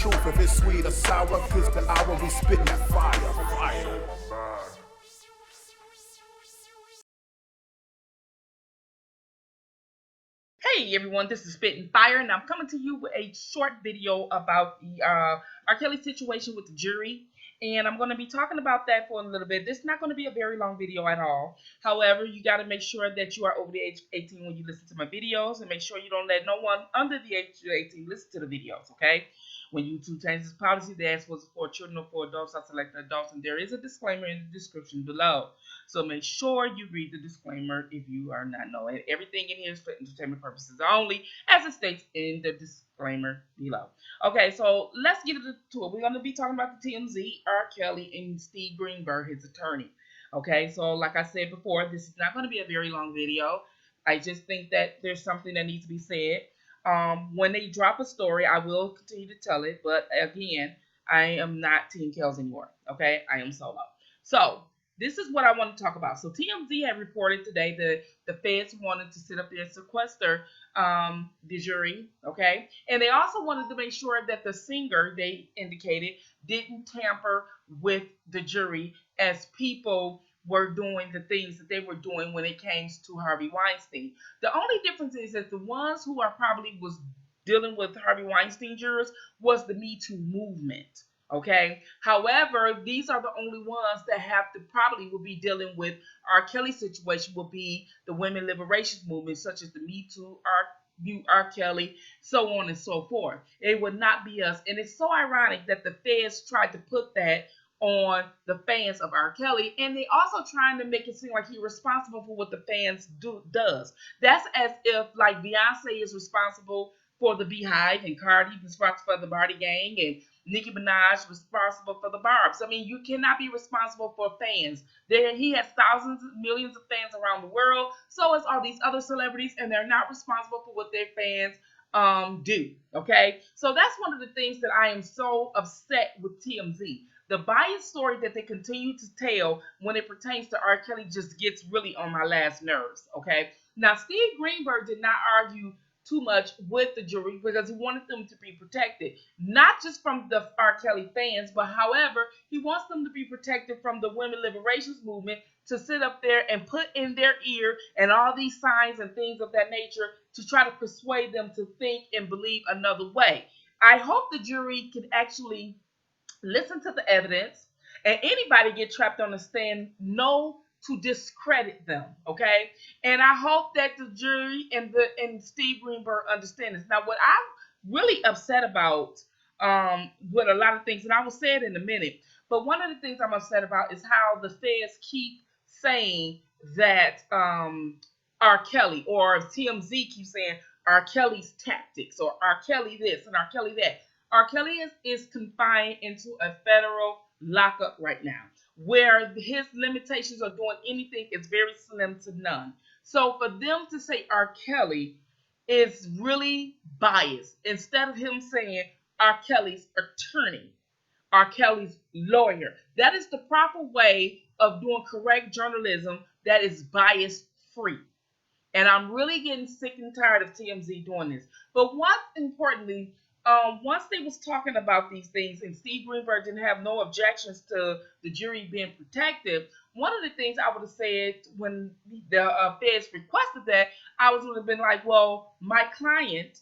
truth, if it's sweet or sour, cause the hour we spitting that fire. Hey everyone, this is Spitting Fire, and I'm coming to you with a short video about the R. Kelly situation with the jury. And I'm going to be talking about that for a little bit. This is not going to be a very long video at all. However, you got to make sure that you are over the age of 18 when you listen to my videos, and make sure you don't let no one under the age of 18 listen to the videos, okay? When YouTube changes policy, they ask was for children or for adults. I select adults, and there is a disclaimer in the description below. So make sure you read the disclaimer if you are not knowing. Everything in here is for entertainment purposes only, as it states in the disclaimer below. Okay, so let's get into it. We're going to be talking about the TMZ, R. Kelly, and Steve Greenberg, his attorney. Okay, so like I said before, this is not going to be a very long video. I just think that there's something that needs to be said. When they drop a story, I will continue to tell it, but again, I am not Team Kells anymore. Okay, I am solo. So this is what I want to talk about. So TMZ had reported today that the feds wanted to sit up there and sequester the jury, okay? And they also wanted to make sure that the singer, they indicated, didn't tamper with the jury as people were doing the things that they were doing when it came to Harvey Weinstein. The only difference is that the ones who are probably was dealing with Harvey Weinstein jurors was the Me Too movement. Okay. However, these are the only ones that have to probably will be dealing with R. Kelly situation will be the women liberation movement, such as the Me Too, R. Kelly, so on and so forth. It would not be us. And it's so ironic that the feds tried to put that on the fans of R. Kelly, and they also trying to make it seem like he's responsible for what the fans does. That's as if like Beyonce is responsible for the Beehive, and Cardi responsible for the Barty Gang, and Nicki Minaj responsible for the Barbs. I mean, you cannot be responsible for fans. He has thousands, millions of fans around the world. So is all these other celebrities, and they're not responsible for what their fans do. Okay, so that's one of the things that I am so upset with TMZ. The biased story that they continue to tell when it pertains to R. Kelly just gets really on my last nerves. Okay, now Steve Greenberg did not argue too much with the jury because he wanted them to be protected, not just from the R. Kelly fans, but however, he wants them to be protected from the women liberations movement to sit up there and put in their ear and all these signs and things of that nature to try to persuade them to think and believe another way. I hope the jury can actually listen to the evidence, and anybody get trapped on the stand know to discredit them, okay? And I hope that the jury and Steve Greenberg understand this. Now, what I'm really upset about with a lot of things, and I will say it in a minute, but one of the things I'm upset about is how the feds keep saying that R. Kelly, or TMZ keeps saying R. Kelly's tactics, or R. Kelly this and R. Kelly that. R. Kelly is confined into a federal lockup right now, where his limitations of doing anything is very slim to none. So for them to say R. Kelly is really biased, instead of him saying R. Kelly's attorney, R. Kelly's lawyer, that is the proper way of doing correct journalism that is bias free. And I'm really getting sick and tired of TMZ doing this. But what's importantly, once they was talking about these things and Steve Greenberg didn't have no objections to the jury being protected, one of the things I would have said when the feds requested that, I would have been like, well, my client,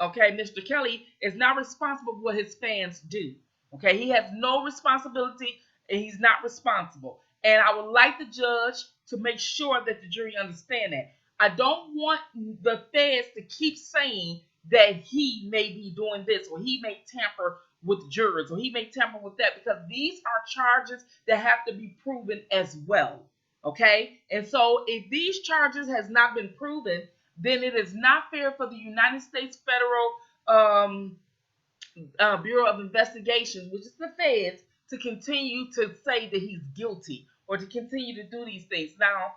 okay, Mr. Kelly, is not responsible for what his fans do. Okay, he has no responsibility and he's not responsible. And I would like the judge to make sure that the jury understand that. I don't want the feds to keep saying that he may be doing this, or he may tamper with jurors, or he may tamper with that, because these are charges that have to be proven as well. Okay? And so if these charges has not been proven, then it is not fair for the United States Federal Bureau of Investigation, which is the feds, to continue to say that he's guilty or to continue to do these things. Now,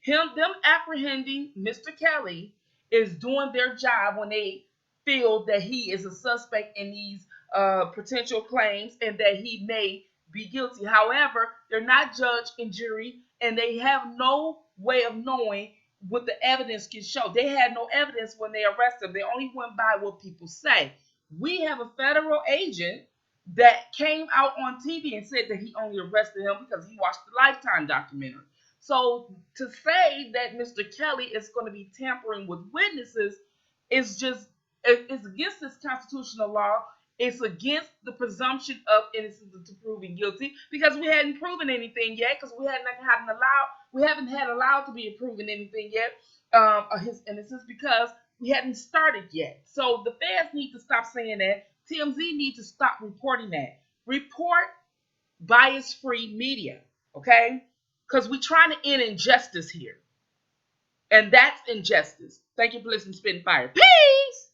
them apprehending Mr. Kelly is doing their job when they feel that he is a suspect in these potential claims and that he may be guilty. However, they're not judge and jury, and they have no way of knowing what the evidence can show. They had no evidence when they arrested him. They only went by what people say. We have a federal agent that came out on TV and said that he only arrested him because he watched the Lifetime documentary. So to say that Mr. Kelly is going to be tampering with witnesses is just, it's against this constitutional law. It's against the presumption of innocence to proving guilty because we hadn't proven anything yet because we haven't had allowed to be proven anything yet of his innocence because we hadn't started yet. So the feds need to stop saying that. TMZ need to stop reporting that. Report bias-free media, okay? Because we're trying to end injustice here. And that's injustice. Thank you for listening to Spitting Fire. Peace!